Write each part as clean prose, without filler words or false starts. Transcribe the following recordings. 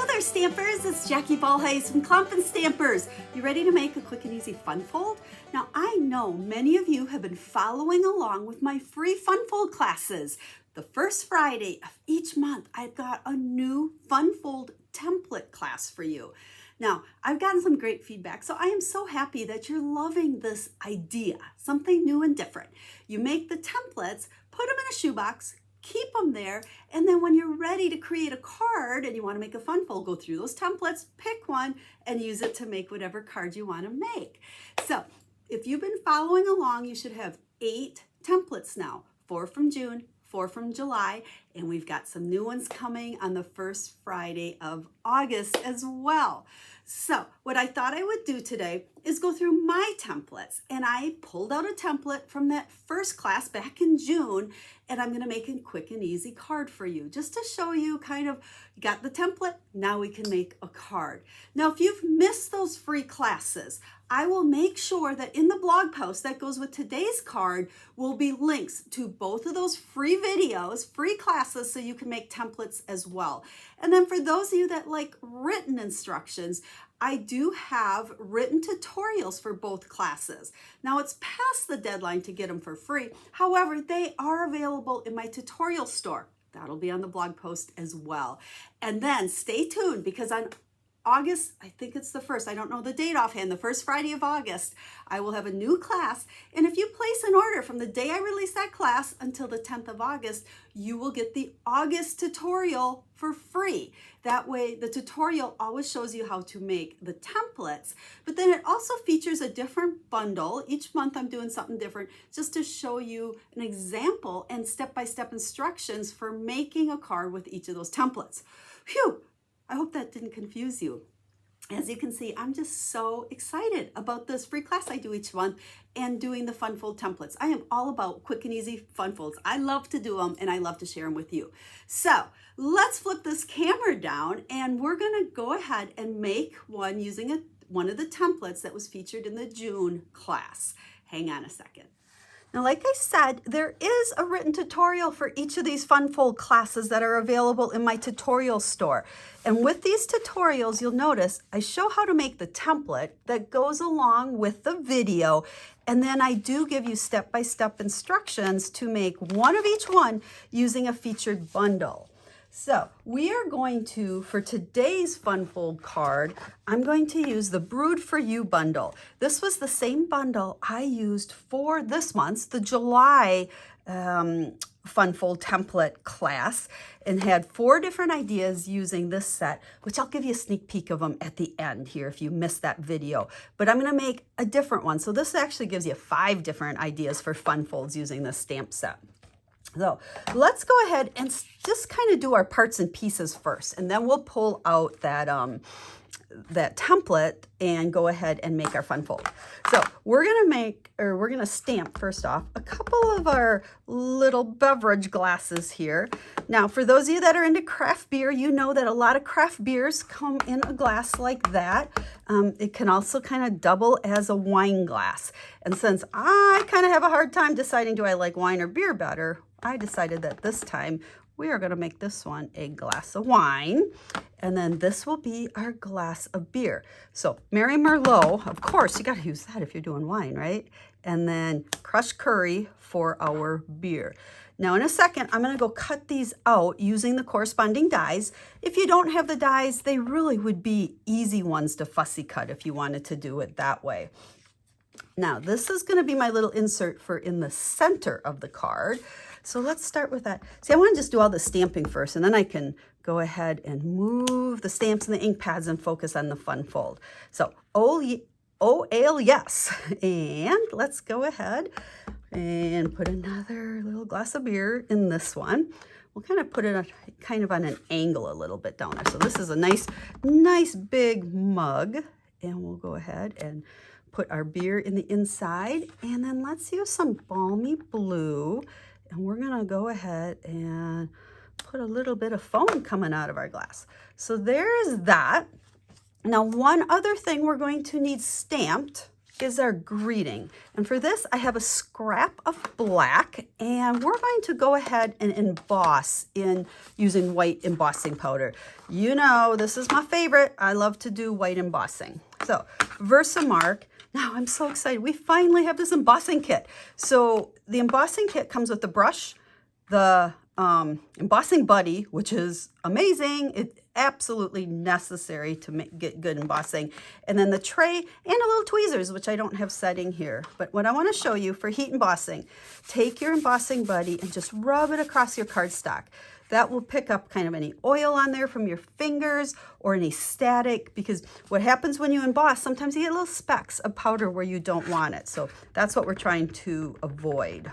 Hello there, Stampers. It's Jackie Bolhuis from Klompen Stampers. You ready to make a quick and easy fun fold? Now, I know many of you have been following along with my free fun fold classes. The first Friday of each month, I've got a new fun fold template class for you. Now, I've gotten some great feedback, so I am so happy that you're loving this idea, something new and different. You make the templates, put them in a shoebox, keep them there, and then when you're ready to create a card and you want to make a fun fold, go through those templates, pick one, and use it to make whatever card you want to make. So if you've been following along, you should have 8 templates now, 4 from June, 4 from July, and we've got some new ones coming on the first Friday of August as well. So what I thought I would do today is go through my templates, and I pulled out a template from that first class back in June, and I'm going to make a quick and easy card for you just to show you kind of, you got the template, now we can make a card. Now, if you've missed those free classes, I will make sure that in the blog post that goes with today's card will be links to both of those free videos, free classes, so you can make templates as well. And then for those of you that like written instructions, I do have written tutorials for both classes. Now, it's past the deadline to get them for free. However, they are available in my tutorial store. That'll be on the blog post as well. And then stay tuned, because on August, I think it's the 1st, I don't know the date offhand, the first Friday of August, I will have a new class. And if you place an order from the day I release that class until the 10th of August, you will get the August tutorial for free. That way, the tutorial always shows you how to make the templates, but then it also features a different bundle. Each month I'm doing something different just to show you an example and step-by-step instructions for making a card with each of those templates. Phew! I hope that didn't confuse you. As you can see, I'm just so excited about this free class I do each month and doing the fun fold templates. I am all about quick and easy fun folds. I love to do them and I love to share them with you. So let's flip this camera down and we're gonna go ahead and make one using one of the templates that was featured in the June class. Hang on a second. Now, like I said, there is a written tutorial for each of these fun fold classes that are available in my tutorial store. And with these tutorials, you'll notice I show how to make the template that goes along with the video. And then I do give you step-by-step instructions to make one of each one using a featured bundle. So we are going to, for today's fun fold card, I'm going to use the Brewed for You bundle. This was the same bundle I used for this month's, the July fun fold template class, and had 4 different ideas using this set, which I'll give you a sneak peek of them at the end here if you missed that video. But I'm going to make a different one. So this actually gives you 5 different ideas for fun folds using this stamp set. So let's go ahead and just kind of do our parts and pieces first, and then we'll pull out that that template and go ahead and make our fun fold. So we're gonna stamp first off a couple of our little beverage glasses here. Now, for those of you that are into craft beer, you know that a lot of craft beers come in a glass like that. It can also kind of double as a wine glass. And since I kind of have a hard time deciding, do I like wine or beer better, I decided that this time we are going to make this one a glass of wine, and then this will be our glass of beer. So Mary Merlot, of course, you got to use that if you're doing wine, right? And then crushed curry for our beer. Now in a second, I'm going to go cut these out using the corresponding dies. If you don't have the dies, they really would be easy ones to fussy cut if you wanted to do it that way. Now this is going to be my little insert for in the center of the card. So let's start with that. See, I want to just do all the stamping first, and then I can go ahead and move the stamps and the ink pads and focus on the fun fold. So, oh, ale, yes. And let's go ahead and put another little glass of beer in this one. We'll kind of put it kind of on an angle a little bit down there. So this is a nice big mug, and we'll go ahead and put our beer in the inside, and then let's use some balmy blue. And we're going to go ahead and put a little bit of foam coming out of our glass. So there's that. Now, one other thing we're going to need stamped is our greeting. And for this, I have a scrap of black, and we're going to go ahead and emboss in using white embossing powder. You know, this is my favorite. I love to do white embossing. So Versamark. Now I'm so excited. We finally have this embossing kit. So the embossing kit comes with the brush, the embossing buddy, which is amazing. It's absolutely necessary to get good embossing. And then the tray and a little tweezers, which I don't have setting here. But what I want to show you for heat embossing, take your embossing buddy and just rub it across your cardstock. That will pick up kind of any oil on there from your fingers or any static, because what happens when you emboss, sometimes you get little specks of powder where you don't want it. So that's what we're trying to avoid.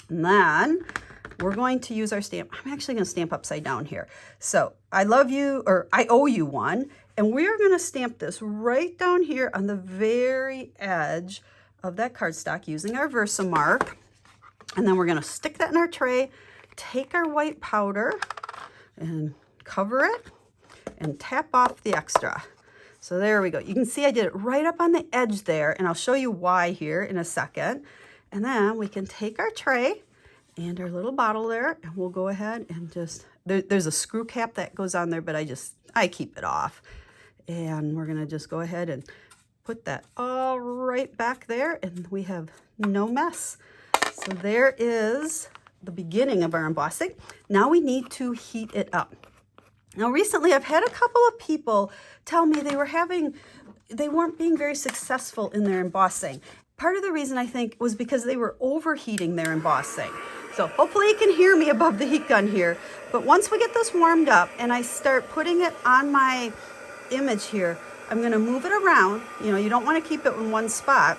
And then we're going to use our stamp. I'm actually going to stamp upside down here. So I love you, or I owe you one. And we're going to stamp this right down here on the very edge of that cardstock using our Versamark. And then we're going to stick that in our tray, take our white powder and cover it and tap off the extra. So there we go. You can see I did it right up on the edge there, and I'll show you why here in a second. And then we can take our tray and our little bottle there, and we'll go ahead and just, there's a screw cap that goes on there, but I keep it off. And we're gonna just go ahead and put that all right back there, and we have no mess. So there is the beginning of our embossing. Now we need to heat it up. Now recently I've had a couple of people tell me they weren't being very successful in their embossing. Part of the reason I think was because they were overheating their embossing. So hopefully you can hear me above the heat gun here. But once we get this warmed up and I start putting it on my image here, I'm gonna move it around. You know, you don't wanna keep it in one spot.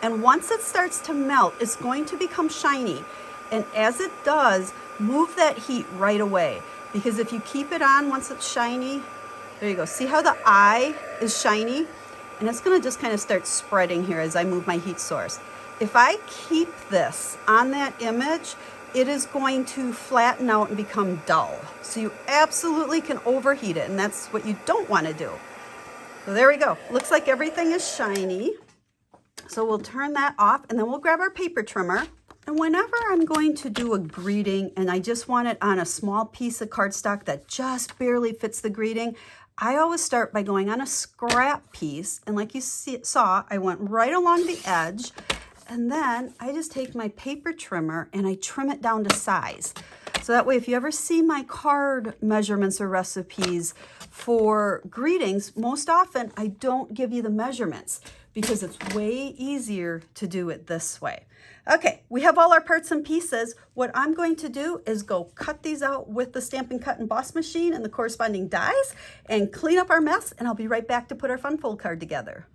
And once it starts to melt, it's going to become shiny. And as it does, move that heat right away. Because if you keep it on once it's shiny, there you go. See how the eye is shiny? And it's gonna just kind of start spreading here as I move my heat source. If I keep this on that image, it is going to flatten out and become dull. So you absolutely can overheat it, and that's what you don't wanna do. So there we go. Looks like everything is shiny. So we'll turn that off, and then we'll grab our paper trimmer. And whenever I'm going to do a greeting and I just want it on a small piece of cardstock that just barely fits the greeting, I always start by going on a scrap piece. And like you saw, I went right along the edge. And then I just take my paper trimmer and I trim it down to size. So that way, if you ever see my card measurements or recipes for greetings, most often I don't give you the measurements because it's way easier to do it this way. Okay, we have all our parts and pieces. What I'm going to do is go cut these out with the Stampin' Cut and Emboss machine and the corresponding dies and clean up our mess, and I'll be right back to put our fun fold card together.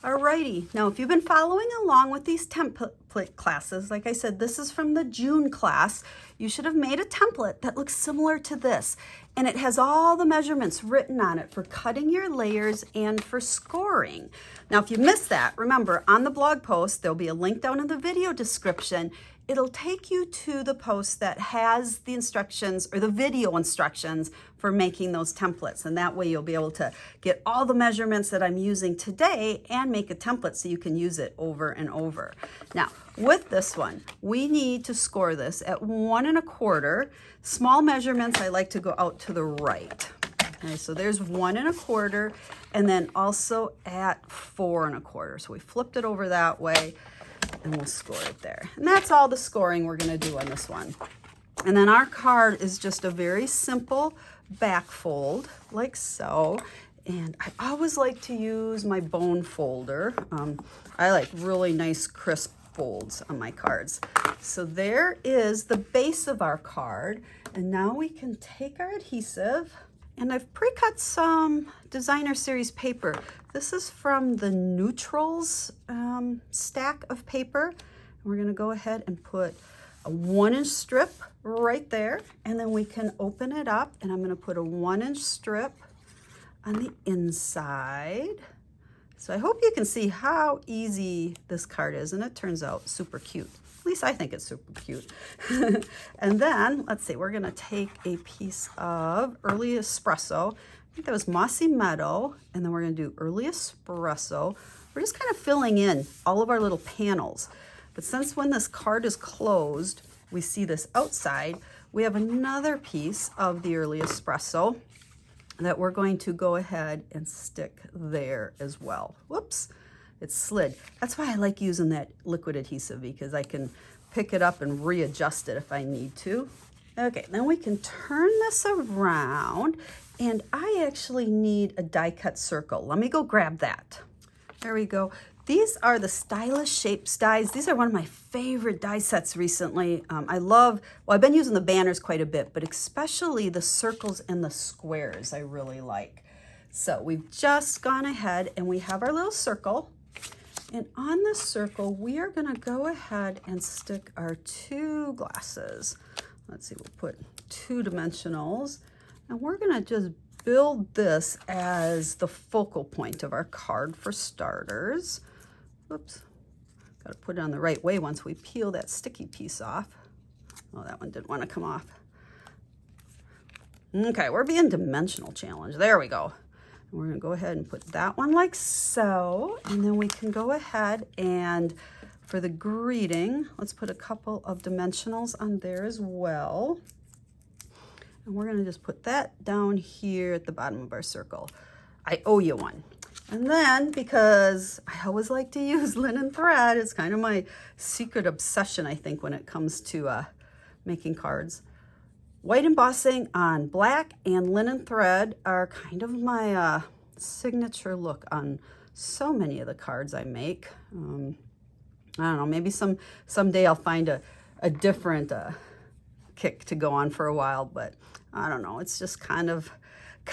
Alrighty, now if you've been following along with these template classes, like I said, this is from the June class, you should have made a template that looks similar to this. And it has all the measurements written on it for cutting your layers and for scoring. Now, if you missed that, remember on the blog post, there'll be a link down in the video description. It'll take you to the post that has the instructions or the video instructions for making those templates. And that way you'll be able to get all the measurements that I'm using today and make a template so you can use it over and over. Now, with this one, we need to score this at 1 1/4. Small measurements, I like to go out to the right. Okay, so there's 1 1/4, and then also at 4 1/4. So we flipped it over that way, and we'll score it there. And that's all the scoring we're gonna do on this one. And then our card is just a very simple back fold, like so. And I always like to use my bone folder. I like really nice crisp folds on my cards. So there is the base of our card. And now we can take our adhesive, and I've pre-cut some designer series paper. This is from the Neutrals stack of paper. We're gonna go ahead and put a 1-inch strip right there, and then we can open it up, and I'm gonna put a 1-inch strip on the inside. So I hope you can see how easy this card is, and it turns out super cute. At least I think it's super cute. And then, let's see, we're gonna take a piece of Early Espresso. I think that was Mossy Meadow, and then we're gonna do Early Espresso we're just kind of filling in all of our little panels. But since when this card is closed, we see this outside, we have another piece of the early espresso that we're going to go ahead and stick there as well. Whoops, it slid. That's why I like using that liquid adhesive, because I can pick it up and readjust it if I need to. Okay, then we can turn this around, and I actually need a die cut circle. Let me go grab that. There we go. These are the Stylish Shapes dies. These are one of my favorite die sets recently. Well, I've been using the banners quite a bit, but especially the circles and the squares I really like. So we've just gone ahead and we have our little circle. And on the circle, we are gonna go ahead and stick our 2 glasses. Let's see, we'll put 2 dimensionals, and we're gonna just build this as the focal point of our card for starters. Oops, got to put it on the right way once we peel that sticky piece off. Oh, that one didn't want to come off. Okay, we're being dimensional challenged. There we go. And we're going to go ahead and put that one like so, and then we can go ahead and for the greeting, let's put a couple of dimensionals on there as well. And we're going to just put that down here at the bottom of our circle. I owe you one. And then, because I always like to use linen thread, it's kind of my secret obsession, I think, when it comes to making cards. White embossing on black and linen thread are kind of my signature look on so many of the cards I make. I don't know, maybe someday I'll find a different kick to go on for a while, but I don't know, it's just kind of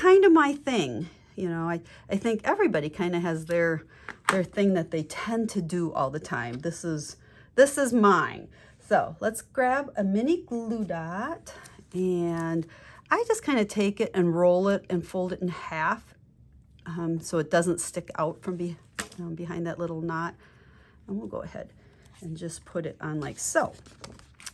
my thing. You know, I think everybody kind of has their thing that they tend to do all the time. This is mine. So let's grab a mini glue dot, and I just kind of take it and roll it and fold it in half so it doesn't stick out from behind that little knot. And we'll go ahead and just put it on like so.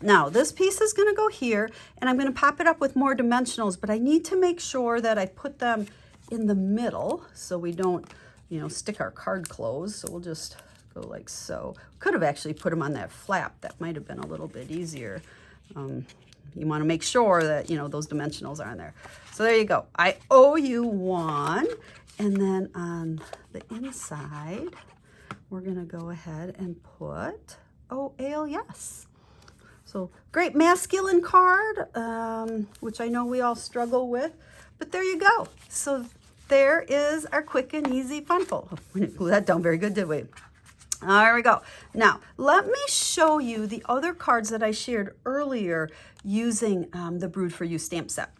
Now this piece is going to go here, and I'm going to pop it up with more dimensionals, but I need to make sure that I put them in the middle so we don't, you know, stick our card closed. So we'll just go like so. Could have actually put them on that flap. That might have been a little bit easier. You want to make sure that, you know, those dimensionals are in there. So there you go. I owe you one. And then on the inside, we're going to go ahead and put, oh, ale, yes. So great masculine card, which I know we all struggle with. But there you go. So there is our quick and easy fun fold. We didn't glue that down very good, did we? There we go. Now, let me show you the other cards that I shared earlier using the Brewed for You stamp set.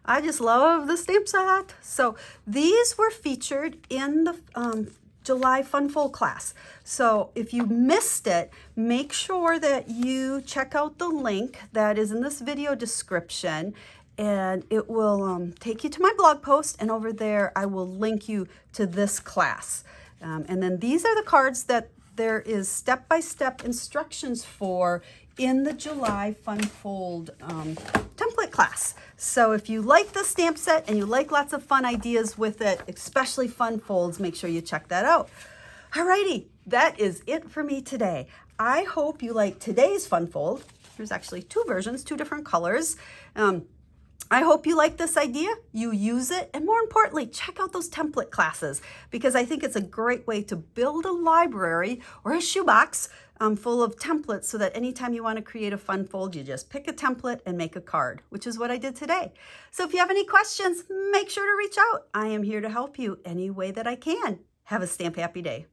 I just love the stamp set. So these were featured in the July Fun Fold class. So if you missed it, make sure that you check out the link that is in this video description, and it will take you to my blog post, and over there I will link you to this class. And then these are the cards that there is step-by-step instructions for in the July Fun Fold template class. So if you like the stamp set and you like lots of fun ideas with it, especially fun folds, make sure you check that out. Alrighty, that is it for me today. I hope you like today's fun fold. There's actually 2 versions, 2 different colors. I hope you like this idea, you use it, and more importantly, check out those template classes, because I think it's a great way to build a library or a shoebox full of templates so that anytime you want to create a fun fold, you just pick a template and make a card, which is what I did today. So if you have any questions, make sure to reach out. I am here to help you any way that I can. Have a stamp happy day.